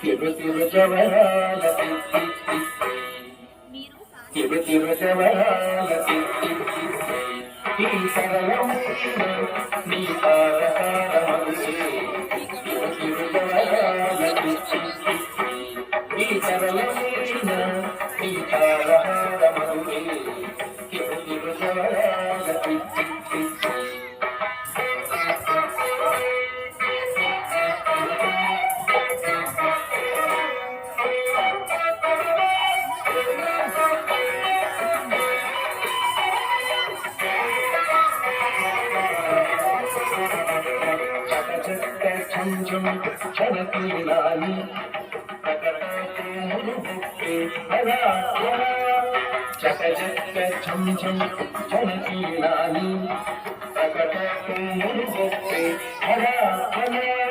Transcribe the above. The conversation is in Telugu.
తిరు తిరు జవరాల తిరు తిరు జవరాల ఈ సరళమైన నీ తారకారమరుసే తిరు తిరు జవరాల ఈ సరళమైన నీ తారకారమరుసే తిరు తిరు జవరాల झुम छलकी लाली टकराते मुझे हरा चक चक झुम झुम छलकी लाली टकराते मुझे हरा हरा